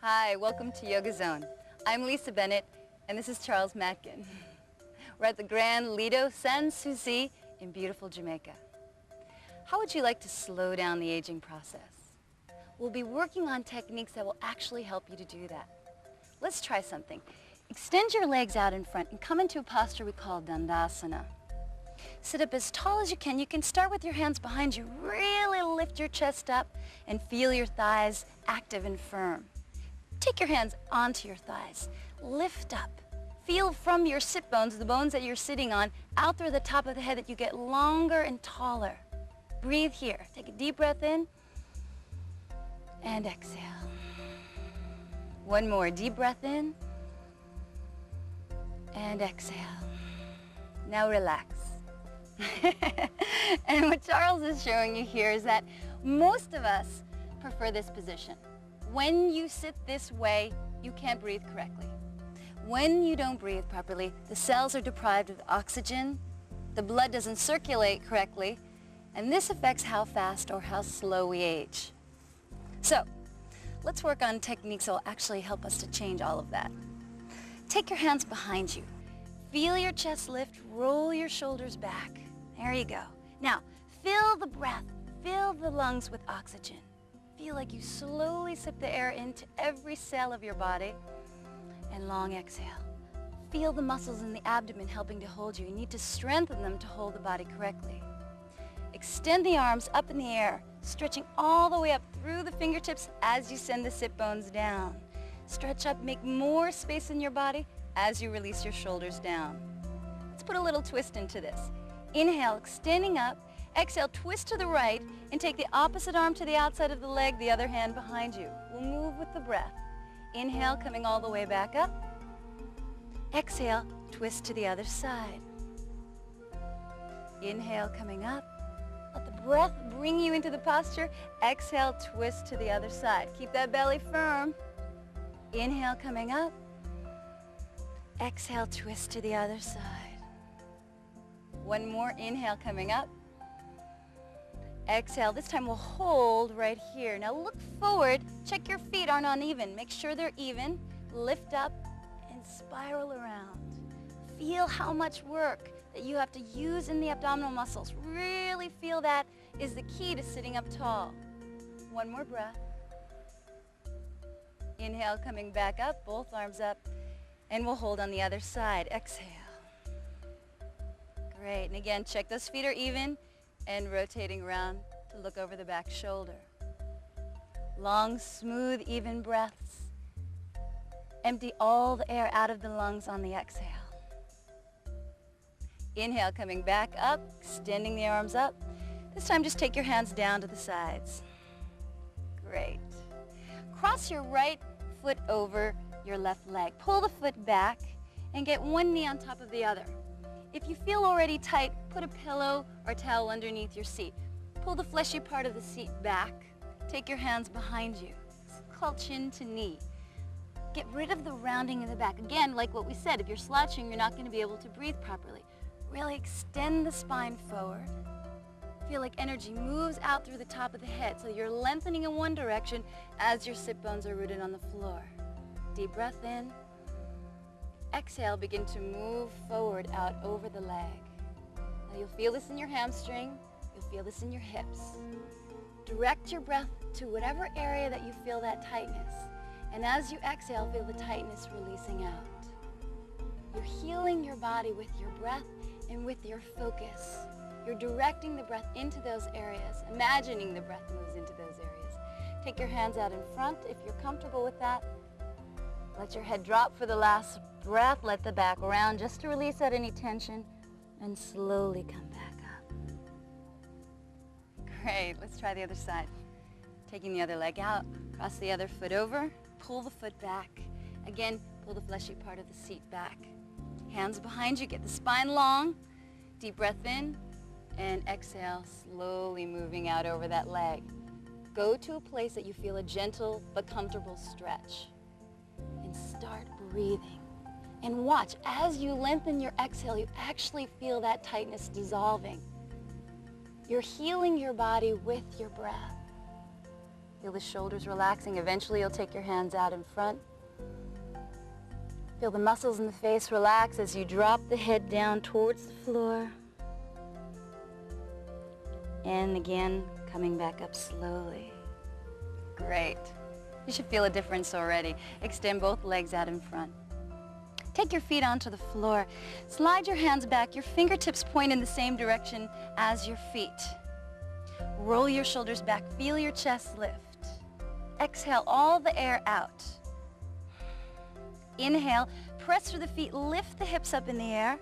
Hi, welcome to Yoga Zone. I'm Lisa Bennett, and this is Charles Matkin. We're at the Grand Lido Sans Souci in beautiful Jamaica. How would you like to slow down the aging process? We'll be working on techniques that will actually help you to do that. Let's try something. Extend your legs out in front and come into a posture we call Dandasana. Sit up as tall as you can. You can start with your hands behind you. Really lift your chest up and feel your thighs active and firm. Take your hands onto your thighs. Lift up. Feel from your sit bones, the bones that you're sitting on, out through the top of the head that you get longer and taller. Breathe here. Take a deep breath in and exhale. One more. Deep breath in and exhale. Now relax. And what Charles is showing you here is that most of us prefer this position. When you sit this way, you can't breathe correctly. When you don't breathe properly, the cells are deprived of oxygen, the blood doesn't circulate correctly, and this affects how fast or how slow we age. So, let's work on techniques that will actually help us to change all of that. Take your hands behind you. Feel your chest lift, roll your shoulders back. There you go. Now, fill the breath, fill the lungs with oxygen. Feel like you slowly sip the air into every cell of your body, and long exhale. Feel the muscles in the abdomen helping to hold you. You need to strengthen them to hold the body correctly. Extend the arms up in the air, stretching all the way up through the fingertips as you send the sit bones down. Stretch up, make more space in your body as you release your shoulders down. Let's put a little twist into this. Inhale, extending up. Exhale, twist to the right and take the opposite arm to the outside of the leg, the other hand behind you. We'll move with the breath. Inhale, coming all the way back up. Exhale, twist to the other side. Inhale, coming up. Let the breath bring you into the posture. Exhale, twist to the other side. Keep that belly firm. Inhale, coming up. Exhale, twist to the other side. One more. Inhale, coming up. Exhale. This time we'll hold right here. Now look forward. Check your feet aren't uneven. Make sure they're even. Lift up and spiral around. Feel how much work that you have to use in the abdominal muscles. Really feel that is the key to sitting up tall. One more breath. Inhale, coming back up, both arms up, and we'll hold on the other side. Exhale. Great. And again, check those feet are even and rotating around to look over the back shoulder. Long, smooth, even breaths. Empty all the air out of the lungs on the exhale. Inhale, coming back up, extending the arms up. This time just take your hands down to the sides. Great. Cross your right foot over your left leg. Pull the foot back and get one knee on top of the other. If you feel already tight, put a pillow or towel underneath your seat. Pull the fleshy part of the seat back. Take your hands behind you. It's called chin to knee. Get rid of the rounding in the back. Again, like what we said, if you're slouching, you're not going to be able to breathe properly. Really extend the spine forward. Feel like energy moves out through the top of the head, so you're lengthening in one direction as your sit bones are rooted on the floor. Deep breath in. Exhale, begin to move forward out over the leg. Now you'll feel this in your hamstring. You'll feel this in your hips. Direct your breath to whatever area that you feel that tightness. And as you exhale, feel the tightness releasing out. You're healing your body with your breath and with your focus. You're directing the breath into those areas, imagining the breath moves into those areas. Take your hands out in front if you're comfortable with that. Let your head drop for the last breath. Let the back round just to release out any tension and slowly come back up. Great. Let's try the other side. Taking the other leg out, cross the other foot over, pull the foot back. Again, pull the fleshy part of the seat back. Hands behind you, get the spine long. Deep breath in and exhale, slowly moving out over that leg. Go to a place that you feel a gentle but comfortable stretch. And start breathing. And watch, as you lengthen your exhale, you actually feel that tightness dissolving. You're healing your body with your breath. Feel the shoulders relaxing. Eventually you'll take your hands out in front. Feel the muscles in the face relax as you drop the head down towards the floor. And again, coming back up slowly. Great. You should feel a difference already. Extend both legs out in front. Take your feet onto the floor. Slide your hands back. Your fingertips point in the same direction as your feet. Roll your shoulders back. Feel your chest lift. Exhale all the air out. Inhale, press through the feet, lift the hips up in the air,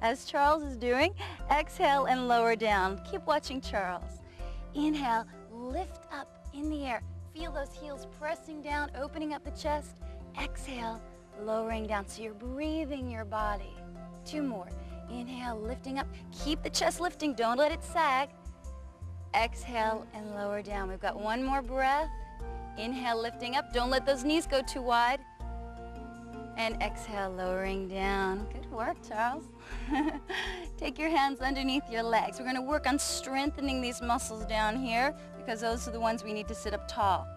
as Charles is doing. Exhale and lower down. Keep watching Charles. Inhale, lift up in the air. Feel those heels pressing down, opening up the chest. Exhale, lowering down. So you're breathing your body. 2 more. Inhale, lifting up. Keep the chest lifting. Don't let it sag. Exhale and lower down. We've got 1 more breath. Inhale, lifting up. Don't let those knees go too wide. And exhale, lowering down. Good work, Charles. Take your hands underneath your legs. We're going to work on strengthening these muscles down here because those are the ones we need to sit up tall.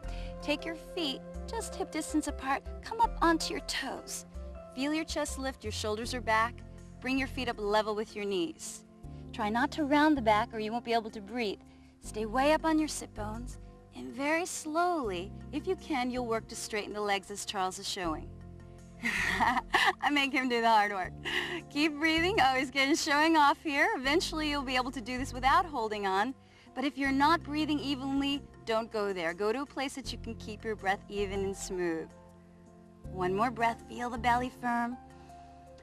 Take your feet just hip distance apart. Come up onto your toes. Feel your chest lift. Your shoulders are back. Bring your feet up level with your knees. Try not to round the back or you won't be able to breathe. Stay way up on your sit bones. And very slowly, if you can, you'll work to straighten the legs as Charles is showing. I make him do the hard work. Keep breathing. Oh, he's showing off here. Eventually, you'll be able to do this without holding on. But if you're not breathing evenly, don't go there. Go to a place that you can keep your breath even and smooth. 1 more breath. Feel the belly firm.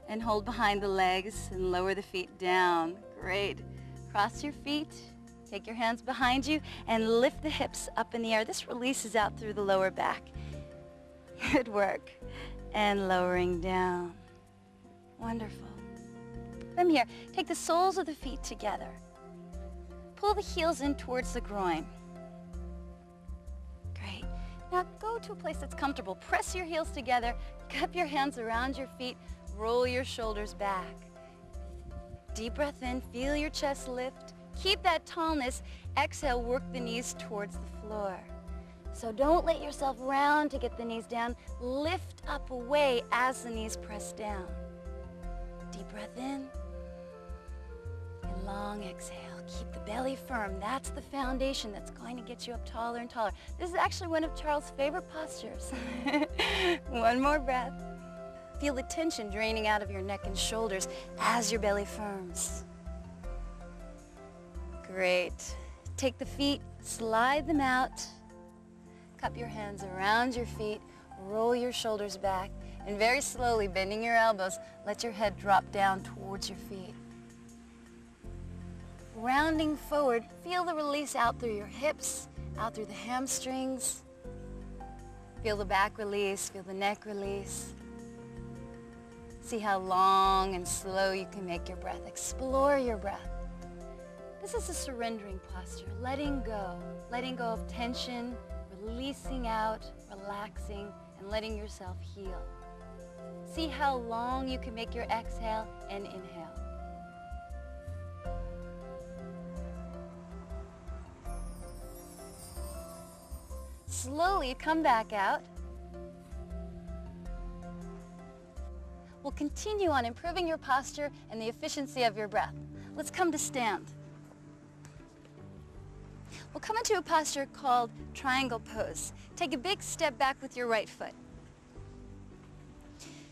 And hold behind the legs and lower the feet down. Great. Cross your feet. Take your hands behind you and lift the hips up in the air. This releases out through the lower back. Good work. And lowering down. Wonderful. From here, take the soles of the feet together. Pull the heels in towards the groin. Great. Now go to a place that's comfortable. Press your heels together. Cup your hands around your feet. Roll your shoulders back. Deep breath in. Feel your chest lift. Keep that tallness. Exhale, work the knees towards the floor. So don't let yourself round to get the knees down. Lift up away as the knees press down. Deep breath in. And long exhale. Keep the belly firm. That's the foundation that's going to get you up taller and taller. This is actually one of Charles' favorite postures. 1 more breath. Feel the tension draining out of your neck and shoulders as your belly firms. Great. Take the feet, slide them out. Cup your hands around your feet, roll your shoulders back, and very slowly, bending your elbows, let your head drop down towards your feet. Rounding forward, feel the release out through your hips, out through the hamstrings. Feel the back release, feel the neck release. See how long and slow you can make your breath. Explore your breath. This is a surrendering posture, letting go of tension, releasing out, relaxing, and letting yourself heal. See how long you can make your exhale and inhale. Slowly come back out. We'll continue on improving your posture and the efficiency of your breath. Let's come to stand. We'll come into a posture called triangle pose. Take a big step back with your right foot.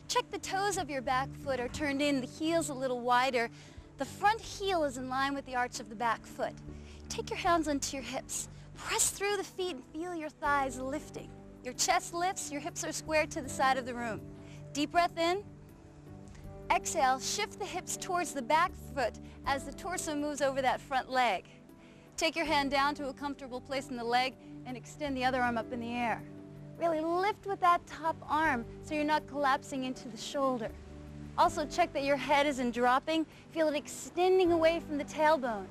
Check the toes of your back foot are turned in, the heel's a little wider. The front heel is in line with the arch of the back foot. Take your hands onto your hips. Press through the feet and feel your thighs lifting. Your chest lifts, your hips are squared to the side of the room. Deep breath in. Exhale, shift the hips towards the back foot as the torso moves over that front leg. Take your hand down to a comfortable place in the leg and extend the other arm up in the air. Really lift with that top arm so you're not collapsing into the shoulder. Also check that your head isn't dropping. Feel it extending away from the tailbone.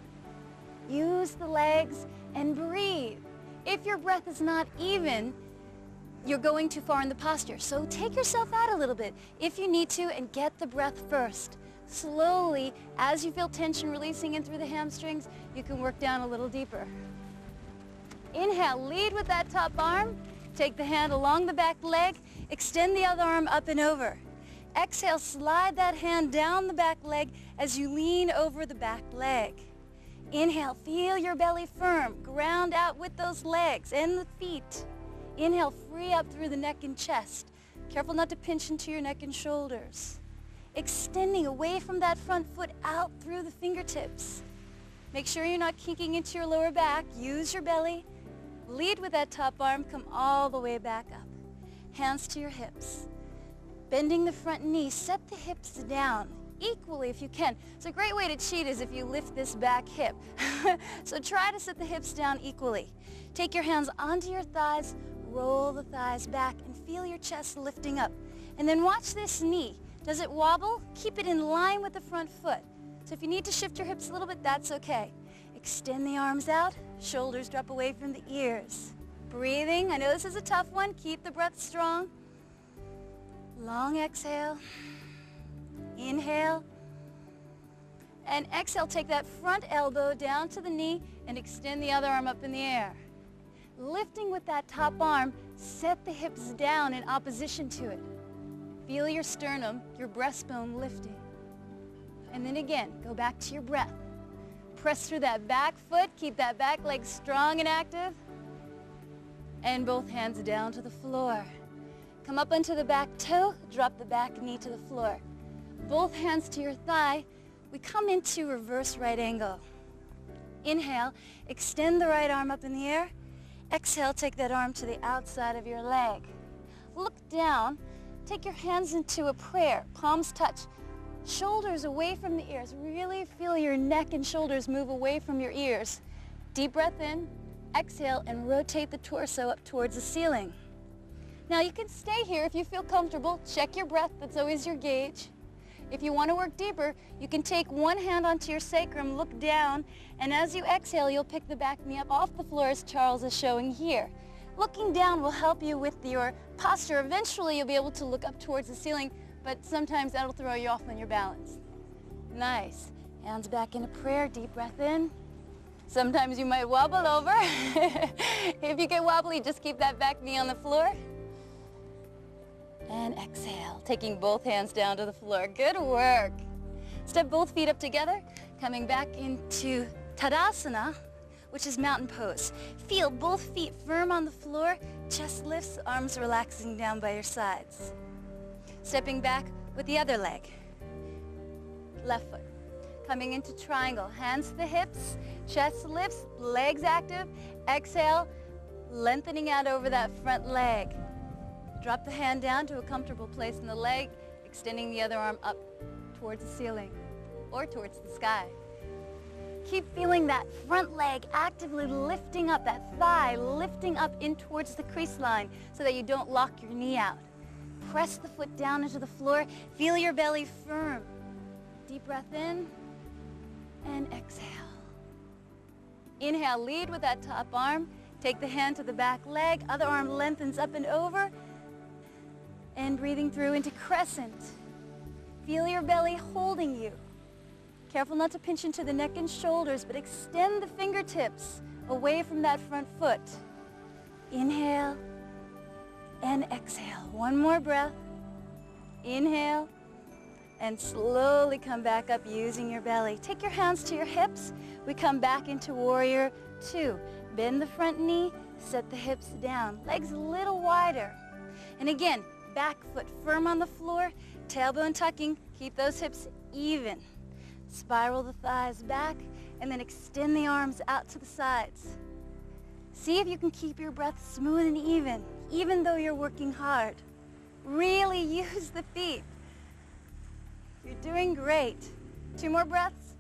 Use the legs and breathe. If your breath is not even, you're going too far in the posture. So take yourself out a little bit if you need to and get the breath first. Slowly, as you feel tension releasing in through the hamstrings, you can work down a little deeper. Inhale, lead with that top arm. Take the hand along the back leg. Extend the other arm up and over. Exhale, slide that hand down the back leg as you lean over the back leg. Inhale, feel your belly firm. Ground out with those legs and the feet. Inhale, free up through the neck and chest. Careful not to pinch into your neck and shoulders. Extending away from that front foot out through the fingertips. Make sure you're not kinking into your lower back. Use your belly. Lead with that top arm. Come all the way back up. Hands to your hips. Bending the front knee. Set the hips down equally if you can. So a great way to cheat is if you lift this back hip. So try to set the hips down equally. Take your hands onto your thighs. Roll the thighs back and feel your chest lifting up. And then watch this knee. Does it wobble? Keep it in line with the front foot. So if you need to shift your hips a little bit, that's okay. Extend the arms out. Shoulders drop away from the ears. Breathing. I know this is a tough one. Keep the breath strong. Long exhale. Inhale. And exhale. Take that front elbow down to the knee and extend the other arm up in the air. Lifting with that top arm, set the hips down in opposition to it. Feel your sternum, your breastbone lifting. And then again, go back to your breath. Press through that back foot, keep that back leg strong and active. And both hands down to the floor. Come up onto the back toe, drop the back knee to the floor. Both hands to your thigh. We come into reverse right angle. Inhale, extend the right arm up in the air. Exhale, take that arm to the outside of your leg. Look down, take your hands into a prayer, palms touch. Shoulders away from the ears. Really feel your neck and shoulders move away from your ears. Deep breath in, exhale, and rotate the torso up towards the ceiling. Now you can stay here if you feel comfortable. Check your breath, that's always your gauge. If you want to work deeper, you can take one hand onto your sacrum, look down, and as you exhale, you'll pick the back knee up off the floor as Charles is showing here. Looking down will help you with your posture. Eventually, you'll be able to look up towards the ceiling, but sometimes that'll throw you off on your balance. Nice. Hands back into prayer, deep breath in. Sometimes you might wobble over. If you get wobbly, just keep that back knee on the floor. And exhale, taking both hands down to the floor. Good work. Step both feet up together, coming back into Tadasana, which is mountain pose. Feel both feet firm on the floor, chest lifts, arms relaxing down by your sides. Stepping back with the other leg. Left foot. Coming into triangle, hands to the hips, chest lifts, legs active. Exhale, lengthening out over that front leg. Drop the hand down to a comfortable place in the leg, extending the other arm up towards the ceiling or towards the sky. Keep feeling that front leg actively lifting up, that thigh lifting up in towards the crease line so that you don't lock your knee out. Press the foot down into the floor. Feel your belly firm. Deep breath in and exhale. Inhale, lead with that top arm. Take the hand to the back leg. Other arm lengthens up and over. And breathing through into crescent. Feel your belly holding you. Careful not to pinch into the neck and shoulders, but extend the fingertips away from that front foot. Inhale and exhale. One more breath. Inhale and slowly come back up using your belly. Take your hands to your hips. We come back into warrior two. Bend the front knee, set the hips down. Legs a little wider. And again, back foot firm on the floor, tailbone tucking. Keep those hips even. Spiral the thighs back and then extend the arms out to the sides. See if you can keep your breath smooth and even though you're working hard. Really use the feet. You're doing great. 2 more breaths.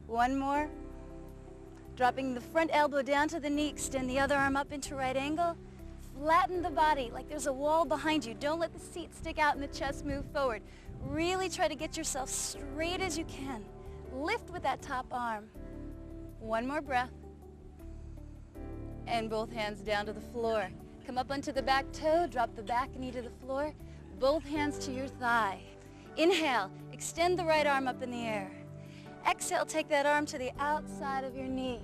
1 more. Dropping the front elbow down to the knee, extend the other arm up into right angle. Flatten the body like there's a wall behind you. Don't let the seat stick out and the chest move forward. Really try to get yourself straight as you can. Lift with that top arm. 1 more breath. And both hands down to the floor. Come up onto the back toe, drop the back knee to the floor. Both hands to your thigh. Inhale, extend the right arm up in the air. Exhale, take that arm to the outside of your knee.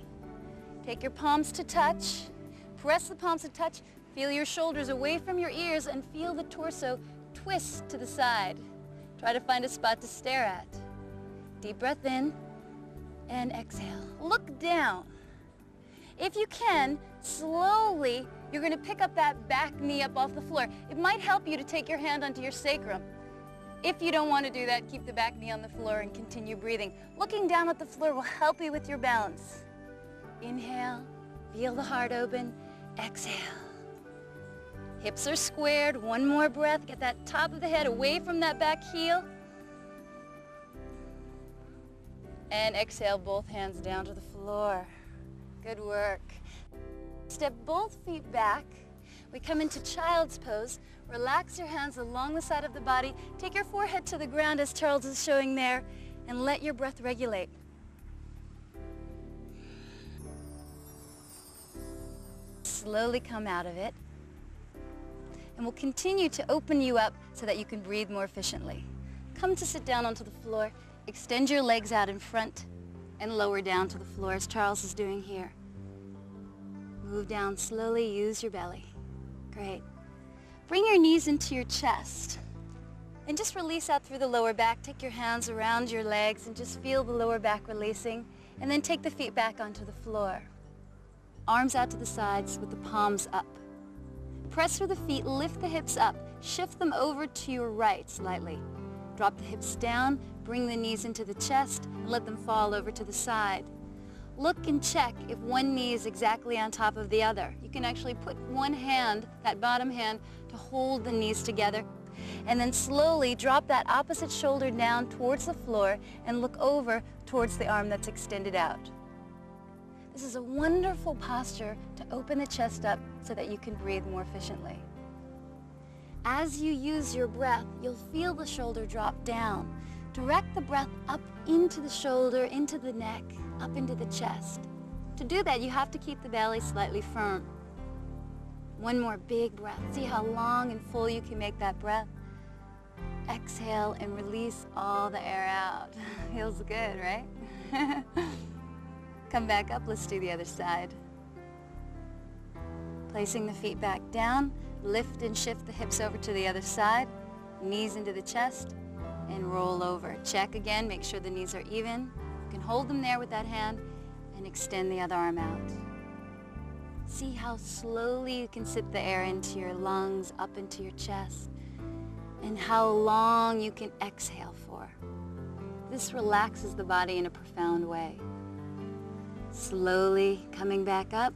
Take your palms to touch. Press the palms to touch. Feel your shoulders away from your ears and feel the torso twist to the side. Try to find a spot to stare at. Deep breath in and exhale. Look down. If you can, slowly, you're going to pick up that back knee up off the floor. It might help you to take your hand onto your sacrum. If you don't want to do that, keep the back knee on the floor and continue breathing. Looking down at the floor will help you with your balance. Inhale, feel the heart open. Exhale. Hips are squared. One more breath. Get that top of the head away from that back heel. And exhale, both hands down to the floor. Good work. Step both feet back. We come into child's pose. Relax your hands along the side of the body. Take your forehead to the ground as Charles is showing there, and let your breath regulate. Slowly come out of it. And we'll continue to open you up so that you can breathe more efficiently. Come to sit down onto the floor. Extend your legs out in front and lower down to the floor as Charles is doing here. Move down slowly, use your belly. Great. Bring your knees into your chest and just release out through the lower back. Take your hands around your legs and just feel the lower back releasing, and then take the feet back onto the floor. Arms out to the sides with the palms up. Press through the feet, lift the hips up, shift them over to your right slightly. Drop the hips down, bring the knees into the chest, and let them fall over to the side. Look and check if one knee is exactly on top of the other. You can actually put one hand, that bottom hand, to hold the knees together. And then slowly drop that opposite shoulder down towards the floor and look over towards the arm that's extended out. This is a wonderful posture to open the chest up so that you can breathe more efficiently. As you use your breath, you'll feel the shoulder drop down. Direct the breath up into the shoulder, into the neck, up into the chest. To do that, you have to keep the belly slightly firm. One more big breath. See how long and full you can make that breath. Exhale and release all the air out. Feels good, right? Come back up. Let's do the other side. Placing the feet back down, lift and shift the hips over to the other side, knees into the chest, and roll over. Check again, make sure the knees are even. You can hold them there with that hand and extend the other arm out. See how slowly you can sip the air into your lungs, up into your chest, and how long you can exhale for. This relaxes the body in a profound way. Slowly coming back up.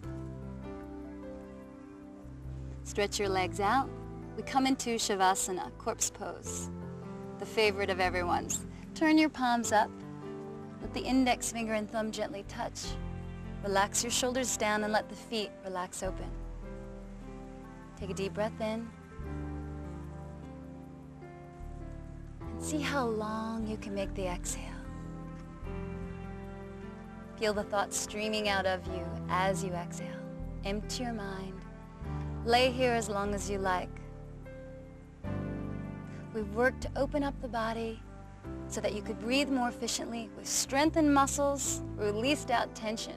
Stretch your legs out. We come into Shavasana, corpse pose, the favorite of everyone's. Turn your palms up. Let the index finger and thumb gently touch. Relax your shoulders down and let the feet relax open. Take a deep breath in. And see how long you can make the exhale. Feel the thoughts streaming out of you as you exhale. Empty your mind. Lay here as long as you like. We've worked to open up the body so that you could breathe more efficiently. We've strengthened muscles, released out tension.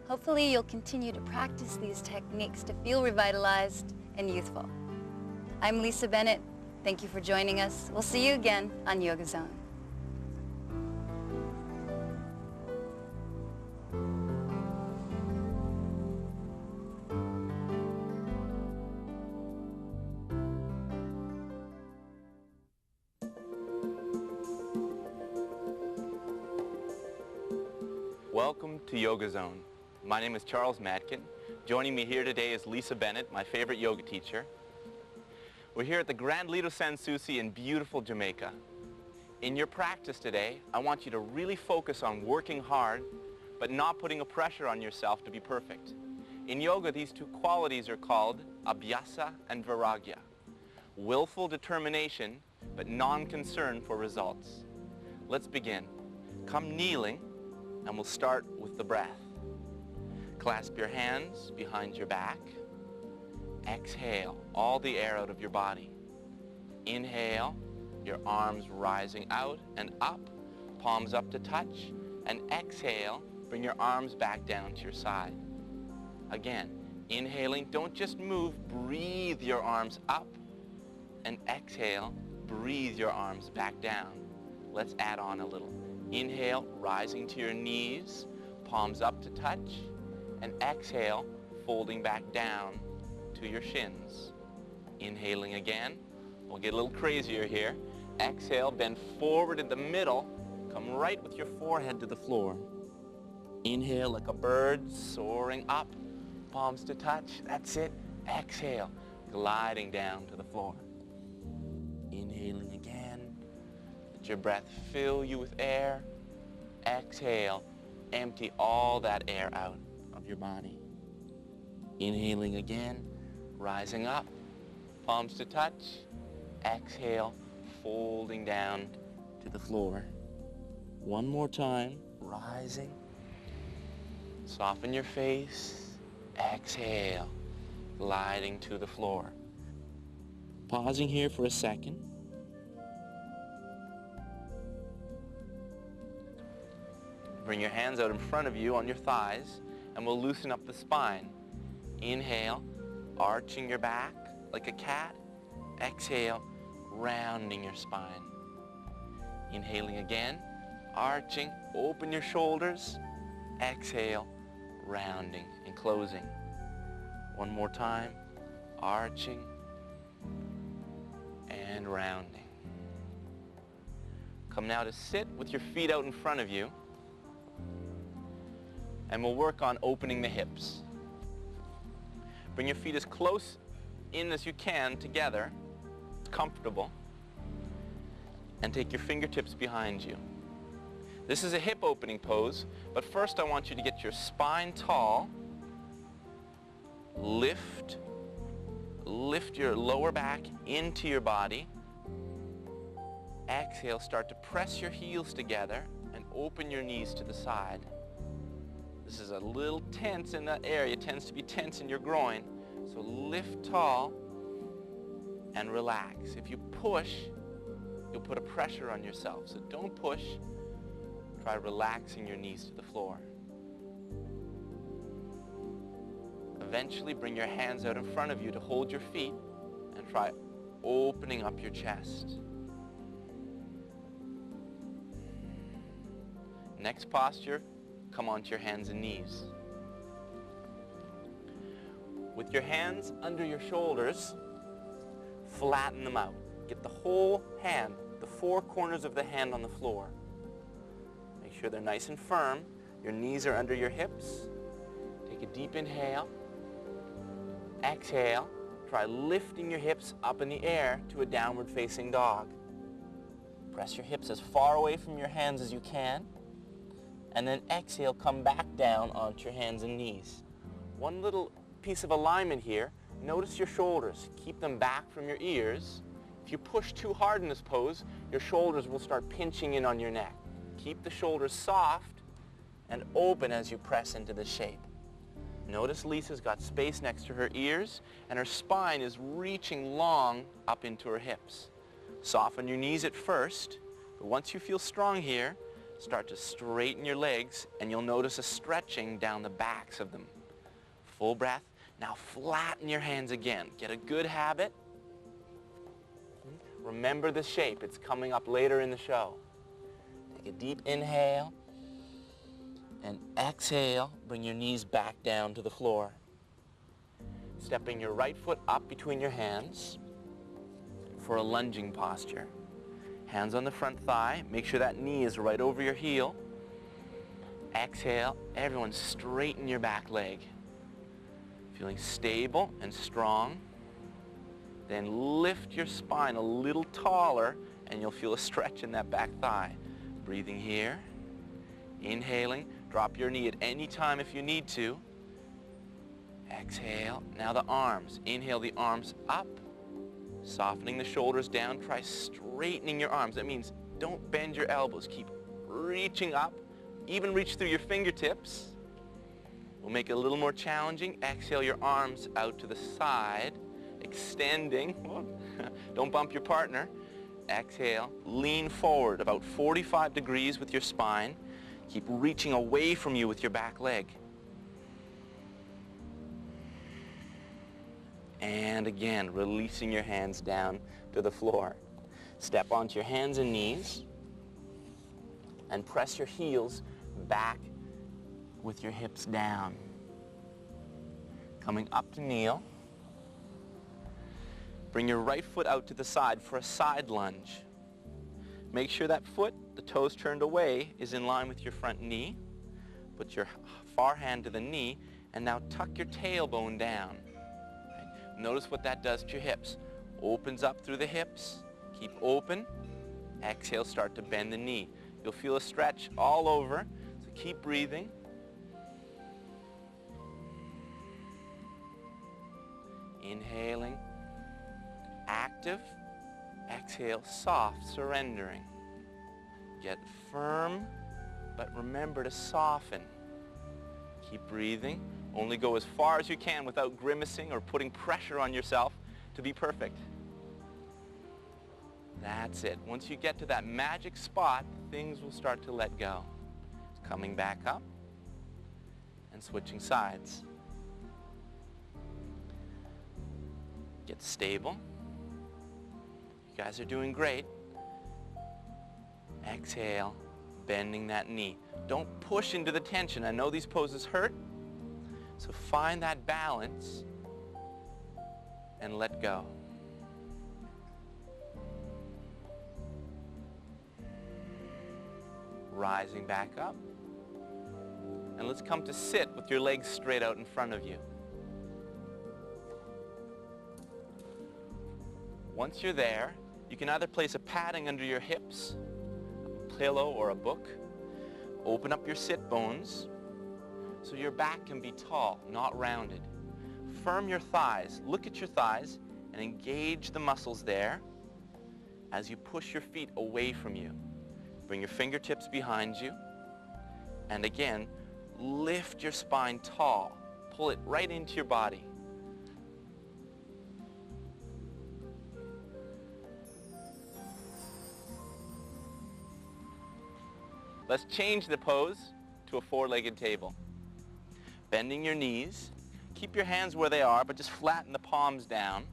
Hopefully you'll continue to practice these techniques to feel revitalized and youthful. I'm Lisa Bennett. Thank you for joining us. We'll see you again on Yoga Zone. Welcome to Yoga Zone. My name is Charles Matkin. Joining me here today is Lisa Bennett, my favorite yoga teacher. We're here at the Grand Lido Sans Souci in beautiful Jamaica. In your practice today, I want you to really focus on working hard, but not putting a pressure on yourself to be perfect. In yoga, these two qualities are called abhyasa and vairagya. Willful determination, but non-concern for results. Let's begin. Come kneeling, and we'll start with the breath. Clasp your hands behind your back. Exhale all the air out of your body. Inhale, your arms rising out and up, palms up to touch, And exhale, bring your arms back down to your side. Again, inhaling, don't just move, breathe your arms up. And exhale, breathe your arms back down. Let's add on a little. Inhale, rising to your knees, palms up to touch. And exhale, folding back down to your shins. Inhaling again. We'll get a little crazier here. Exhale, bend forward in the middle. Come right with your forehead to the floor. Inhale like a bird, soaring up, palms to touch. That's it. Exhale, gliding down to the floor. Inhaling again. Let your breath fill you with air. Exhale, empty all that air out of your body. Inhaling again, rising up, palms to touch. Exhale, folding down to the floor. One more time, rising. Soften your face. Exhale, gliding to the floor. Pausing here for a second. Bring your hands out in front of you on your thighs, and we'll loosen up the spine. Inhale, arching your back like a cat. Exhale, rounding your spine. Inhaling again, arching, open your shoulders. Exhale, rounding and closing. One more time, arching and rounding. Come now to sit with your feet out in front of you, and we'll work on opening the hips. Bring your feet as close in as you can together, comfortable, and take your fingertips behind you. This is a hip opening pose, but first I want you to get your spine tall. Lift your lower back into your body. Exhale, start to press your heels together and open your knees to the side. This is a little tense in that area. It tends to be tense in your groin. So lift tall and relax. If you push, you'll put a pressure on yourself. So don't push. Try relaxing your knees to the floor. Eventually bring your hands out in front of you to hold your feet and try opening up your chest. Next posture, come onto your hands and knees. With your hands under your shoulders, flatten them out. Get the whole hand, the four corners of the hand on the floor. Make sure they're nice and firm. Your knees are under your hips. Take a deep inhale. Exhale. Try lifting your hips up in the air to a downward facing dog. Press your hips as far away from your hands as you can. And then exhale, come back down onto your hands and knees. One little piece of alignment here. Notice your shoulders. Keep them back from your ears. If you push too hard in this pose, your shoulders will start pinching in on your neck. Keep the shoulders soft and open as you press into the shape. Notice Lisa's got space next to her ears, and her spine is reaching long up into her hips. Soften your knees at first, but once you feel strong here, start to straighten your legs, and you'll notice a stretching down the backs of them. Full breath. Now flatten your hands again. Get a good habit. Remember the shape. It's coming up later in the show. Take a deep inhale. And exhale, bring your knees back down to the floor. Stepping your right foot up between your hands for a lunging posture. Hands on the front thigh. Make sure that knee is right over your heel. Exhale. Everyone straighten your back leg. Feeling stable and strong. Then lift your spine a little taller and you'll feel a stretch in that back thigh. Breathing here. Inhaling. Drop your knee at any time if you need to. Exhale. Now the arms. Inhale the arms up. Softening the shoulders down. Try straightening your arms. That means don't bend your elbows. Keep reaching up. Even reach through your fingertips. We'll make it a little more challenging. Exhale your arms out to the side. Extending. Don't bump your partner. Exhale. Lean forward about 45 degrees with your spine. Keep reaching away from you with your back leg. And again, releasing your hands down to the floor. Step onto your hands and knees and press your heels back with your hips down. Coming up to kneel. Bring your right foot out to the side for a side lunge. Make sure that foot, the toes turned away, is in line with your front knee. Put your far hand to the knee, and now tuck your tailbone down. Okay. Notice what that does to your hips. Opens up through the hips. Keep open. Exhale, start to bend the knee. You'll feel a stretch all over, so keep breathing. Inhaling. Active. Exhale, soft, surrendering. Get firm, but remember to soften. Keep breathing. Only go as far as you can without grimacing or putting pressure on yourself to be perfect. That's it. Once you get to that magic spot, things will start to let go. Coming back up and switching sides. Get stable. You guys are doing great. Exhale, bending that knee. Don't push into the tension. I know these poses hurt, so find that balance and let go. Rising back up. And let's come to sit with your legs straight out in front of you. Once you're there, you can either place a padding under your hips, a pillow or a book. Open up your sit bones so your back can be tall, not rounded. Firm your thighs. Look at your thighs and engage the muscles there as you push your feet away from you. Bring your fingertips behind you. And again, lift your spine tall. Pull it right into your body. Let's change the pose to a four-legged table. Bending your knees. Keep your hands where they are, but just flatten the palms down.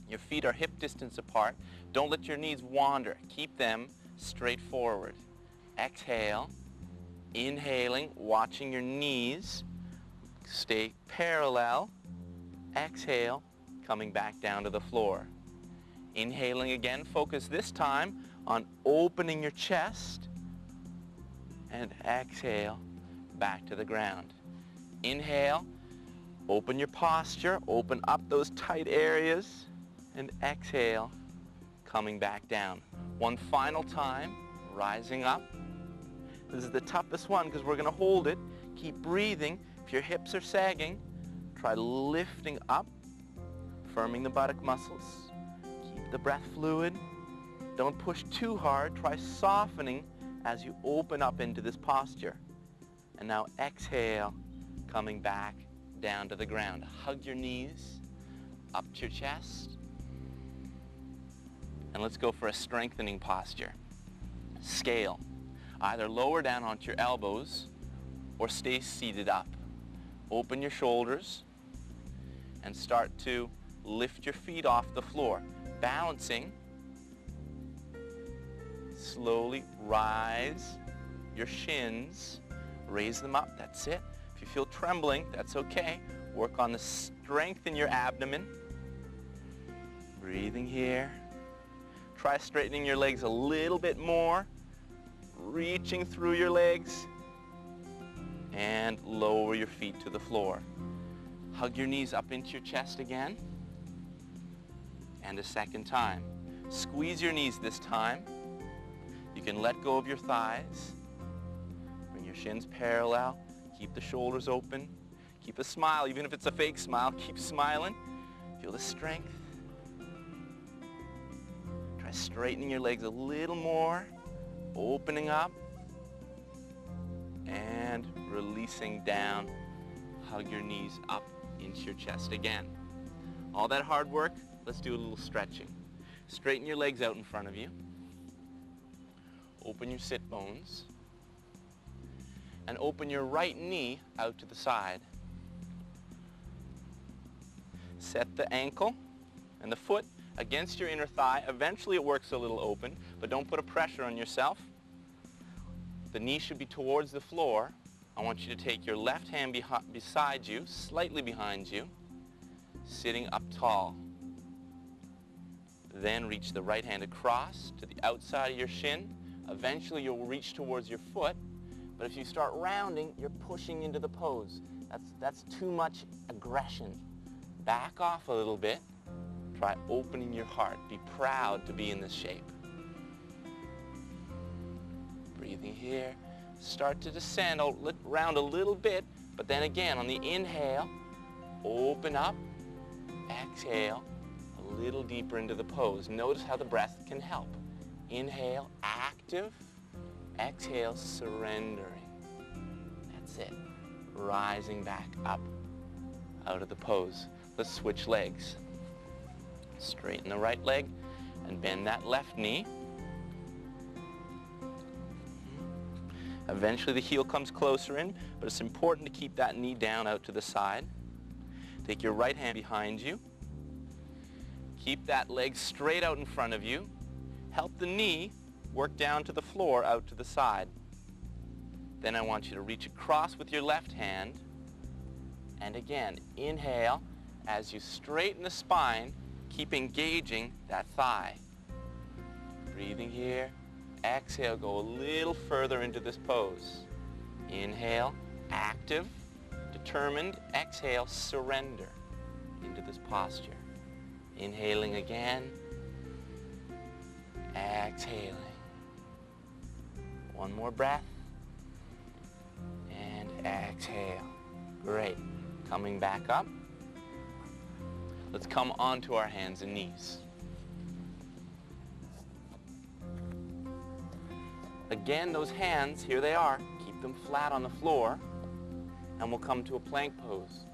Your feet are hip distance apart. Don't let your knees wander. Keep them straight forward. Exhale. Inhaling, watching your knees. Stay parallel. Exhale, coming back down to the floor. Inhaling again. Focus this time on opening your chest. And exhale, back to the ground. Inhale, open your posture, open up those tight areas, and exhale, coming back down. One final time, rising up. This is the toughest one because we're going to hold it. Keep breathing. If your hips are sagging, try lifting up, firming the buttock muscles. Keep the breath fluid. Don't push too hard. Try softening as you open up into this posture. And now exhale, coming back down to the ground. Hug your knees up to your chest. And let's go for a strengthening posture. Scale. Either lower down onto your elbows or stay seated up. Open your shoulders and start to lift your feet off the floor. Balancing. Slowly rise your shins, raise them up, that's it. If you feel trembling, that's okay. Work on the strength in your abdomen. Breathing here. Try straightening your legs a little bit more, reaching through your legs, and lower your feet to the floor. Hug your knees up into your chest again, and a second time. Squeeze your knees this time. You can let go of your thighs. Bring your shins parallel. Keep the shoulders open. Keep a smile, even if it's a fake smile. Keep smiling. Feel the strength. Try straightening your legs a little more. Opening up. And releasing down. Hug your knees up into your chest again. All that hard work, let's do a little stretching. Straighten your legs out in front of you. Open your sit bones. and open your right knee out to the side. Set the ankle and the foot against your inner thigh. Eventually it works a little open, but don't put a pressure on yourself. The knee should be towards the floor. I want you to take your left hand beside you, slightly behind you, sitting up tall. Then reach the right hand across to the outside of your shin. Eventually you'll reach towards your foot, but if you start rounding, you're pushing into the pose. That's too much aggression. Back off a little bit. Try opening your heart. Be proud to be in this shape. Breathing here. Start to descend, round a little bit, but then again on the inhale, open up, exhale, a little deeper into the pose. Notice how the breath can help. Inhale, active, exhale, surrendering. That's it. Rising back up out of the pose. Let's switch legs. Straighten the right leg and bend that left knee. Eventually the heel comes closer in, but it's important to keep that knee down out to the side. Take your right hand behind you. Keep that leg straight out in front of you. Help the knee work down to the floor out to the side. Then I want you to reach across with your left hand. And again, inhale as you straighten the spine, keep engaging that thigh. Breathing here. Exhale, go a little further into this pose. Inhale, active, determined. Exhale, surrender into this posture. Inhaling again. Exhaling. One more breath. And exhale. Great. Coming back up. Let's come onto our hands and knees. Again, those hands, here they are. Keep them flat on the floor. And we'll come to a plank pose.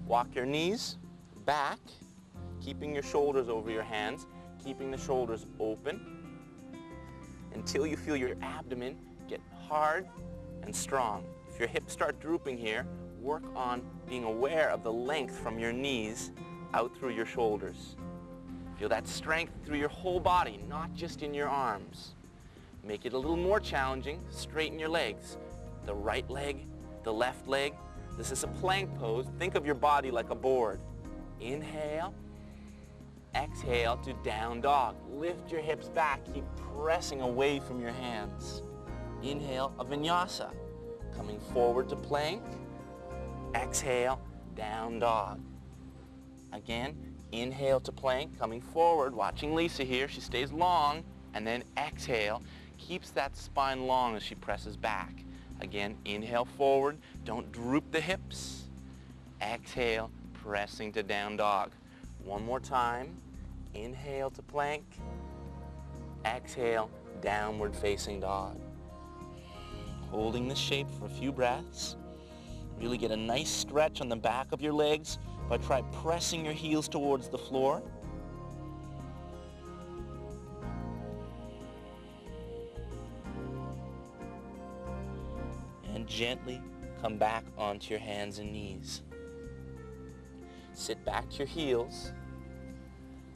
Walk your knees back, keeping your shoulders over your hands, keeping the shoulders open until you feel your abdomen get hard and strong. If your hips start drooping here, work on being aware of the length from your knees out through your shoulders. Feel that strength through your whole body, not just in your arms. Make it a little more challenging. Straighten your legs. The right leg, the left leg. This is a plank pose. Think of your body like a board. Inhale. Exhale to down dog. Lift your hips back. Keep pressing away from your hands. Inhale, a vinyasa. Coming forward to plank. Exhale, down dog. Again, inhale to plank. Coming forward, watching Lisa here. She stays long. And then exhale. Keeps that spine long as she presses back. Again, inhale forward. Don't droop the hips. Exhale, pressing to down dog. One more time. Inhale to plank. Exhale, downward facing dog. Holding this shape for a few breaths. Really get a nice stretch on the back of your legs by pressing your heels towards the floor. And gently come back onto your hands and knees. Sit back to your heels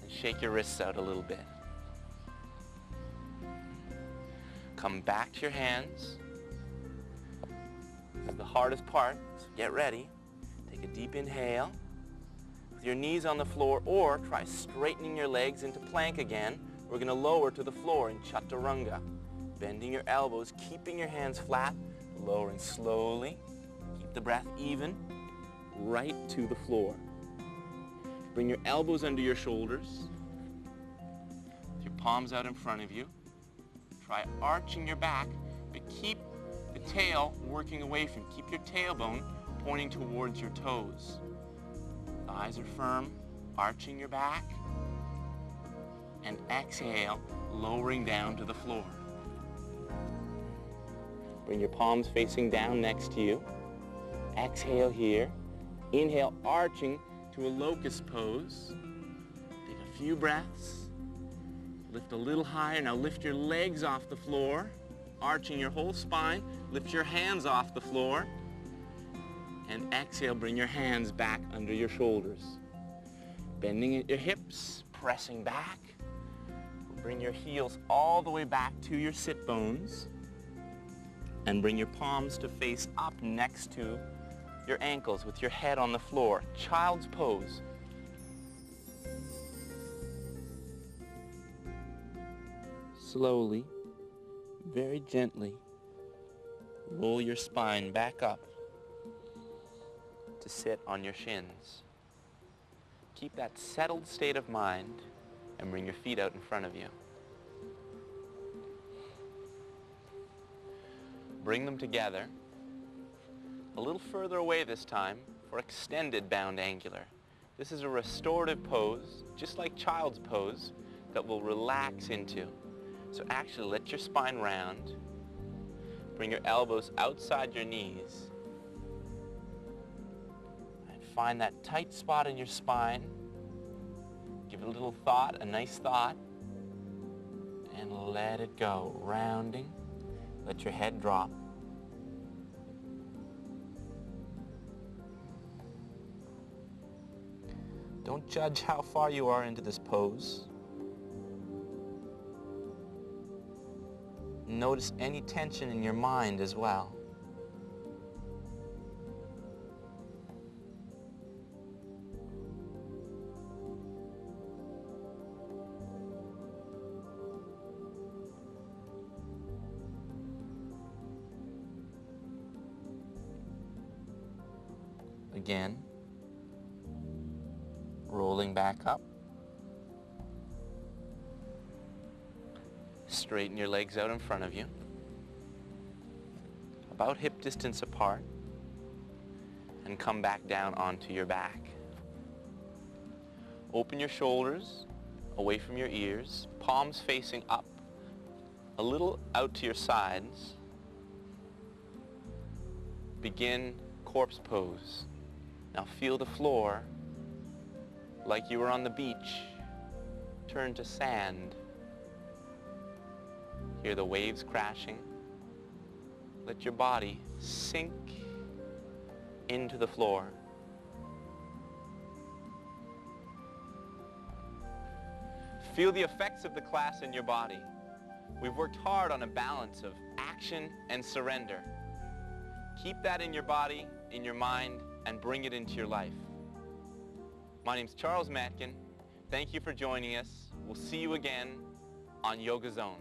and shake your wrists out a little bit. Come back to your hands. This is the hardest part, so get ready. Take a deep inhale with your knees on the floor, or try straightening your legs into plank again. We're going to lower to the floor in chaturanga. Bending your elbows, keeping your hands flat, lowering slowly. Keep the breath even, right to the floor. Bring your elbows under your shoulders, with your palms out in front of you. Try arching your back, but keep the tail working away from you. Keep your tailbone pointing towards your toes. Thighs are firm, arching your back, and exhale, lowering down to the floor. Bring your palms facing down next to you. Exhale here. Inhale, arching to a locust pose. Take a few breaths. Lift a little higher. Now lift your legs off the floor. arching your whole spine. Lift your hands off the floor. And exhale, bring your hands back under your shoulders. Bending at your hips, pressing back. Bring your heels all the way back to your sit bones. And bring your palms to face up next to your ankles with your head on the floor. Child's pose. Slowly, very gently, roll your spine back up to sit on your shins. Keep that settled state of mind and bring your feet out in front of you. Bring them together, a little further away this time for extended bound angular. This is a restorative pose, just like child's pose, that will relax into. So actually let your spine round. Bring your elbows outside your knees. And find that tight spot in your spine. Give it a little thought, a nice thought. And let it go. Rounding. Let your head drop. Don't judge how far you are into this pose. Notice any tension in your mind as well. Again, rolling back up. Straighten your legs out in front of you, about hip distance apart, and come back down onto your back. Open your shoulders away from your ears, palms facing up, a little out to your sides. Begin corpse pose. Now feel the floor like you were on the beach. Turn to sand. Hear the waves crashing. Let your body sink into the floor. Feel the effects of the class in your body. We've worked hard on a balance of action and surrender. Keep that in your body, in your mind, and bring it into your life. My name's Charles Matkin. Thank you for joining us. We'll see you again on Yoga Zone.